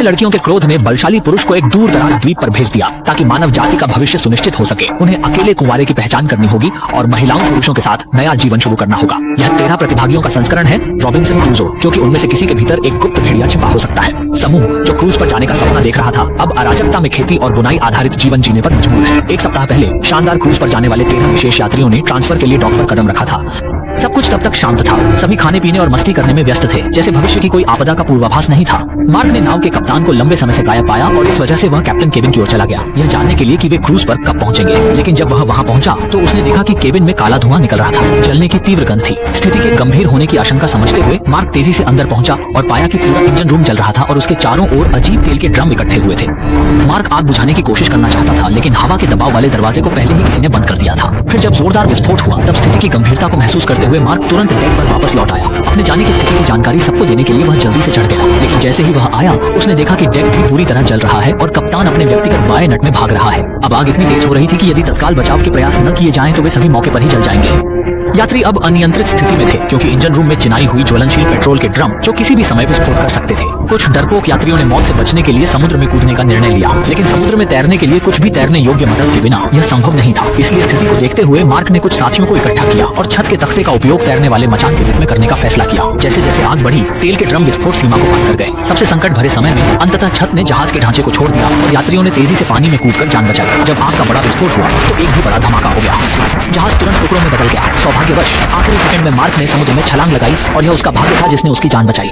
लड़कियों के क्रोध ने बलशाली पुरुष को एक दूर दराज द्वीप पर भेज दिया ताकि मानव जाति का भविष्य सुनिश्चित हो सके। उन्हें अकेले कुंवारे की पहचान करनी होगी और महिलाओं पुरुषों के साथ नया जीवन शुरू करना होगा। यह 13 प्रतिभागियों का संस्करण है रॉबिन्सन क्रूसो, क्योंकि उनमें से किसी के भीतर एक गुप्त भेड़िया छिपा हो सकता है। समूह जो क्रूज पर जाने का सपना देख रहा था, अब अराजकता में खेती और बुनाई आधारित जीवन जीने पर मजबूर है। एक सप्ताह पहले शानदार क्रूज पर जाने वाले 13 विशेष यात्रियों ने ट्रांसफर के लिए डॉक पर कदम रखा था। सब कुछ तब तक शांत था। सभी खाने पीने और मस्ती करने में व्यस्त थे, जैसे भविष्य की कोई आपदा का पूर्वाभास नहीं था। मार्क ने नाव के कप्तान को लंबे समय से गायब पाया और इस वजह से वह कैप्टन केबिन की ओर चला गया, यह जानने के लिए कि वे क्रूज पर कब पहुंचेंगे। लेकिन जब वह वहां पहुंचा तो उसने देखा कि केबिन में काला धुआं निकल रहा था। जलने की तीव्र गंध थी। स्थिति के गंभीर होने की आशंका समझते हुए मार्क तेजी से अंदर पहुंचा और पाया कि पूरा इंजन रूम जल रहा था और उसके चारों ओर अजीब तेल के ड्रम इकट्ठे हुए थे। मार्क आग बुझाने की कोशिश करना चाहता था, लेकिन हवा के दबाव वाले दरवाजे को पहले ही किसी ने बंद कर दिया था। फिर जब जोरदार विस्फोट हुआ तब स्थिति की गंभीरता को महसूस करते हुए मार्क तुरंत डेक पर वापस लौट आया। अपने जाने की स्थिति की जानकारी सबको देने के लिए वह जल्दी से चढ़ गया, लेकिन जैसे ही वह आया उसने देखा कि डेक भी पूरी तरह जल रहा है और कप्तान अपने व्यक्तिगत बाएं नट में भाग रहा है। अब आग इतनी तेज हो रही थी कि यदि तत्काल बचाव के प्रयास न किए जाएं तो वे सभी मौके पर ही जल जाएंगे। यात्री अब अनियंत्रित स्थिति में थे, क्योंकि इंजन रूम में चिनाई हुई ज्वलनशील पेट्रोल के ड्रम जो किसी भी समय विस्फोट कर सकते थे। कुछ डरपोक यात्रियों ने मौत से बचने के लिए समुद्र में कूदने का निर्णय लिया, लेकिन समुद्र में तैरने के लिए कुछ भी तैरने योग्य मदद के बिना यह संभव नहीं था। इसलिए स्थिति को देखते हुए मार्क ने कुछ साथियों को इकट्ठा किया और छत के तख्ते का उपयोग तैरने वाले मचान के रूप में करने का फैसला किया। जैसे जैसे आग बढ़ी, तेल के ड्रम विस्फोट सीमा को पार कर गए। सबसे संकट भरे समय में अंततः छत ने जहाज के ढांचे को छोड़ दिया और यात्रियों ने तेजी से पानी में कूदकर जान बचाई। जब आग का बड़ा विस्फोट हुआ तो एक भी बड़ा धमाका हो गया। जहाज तुरंत टुकड़ों में बदल गया। सौभाग्यवश आखिरी सेकंड में मार्क ने समुद्र में छलांग लगाई और यह उसका भाग्य था जिसने उसकी जान बचाई।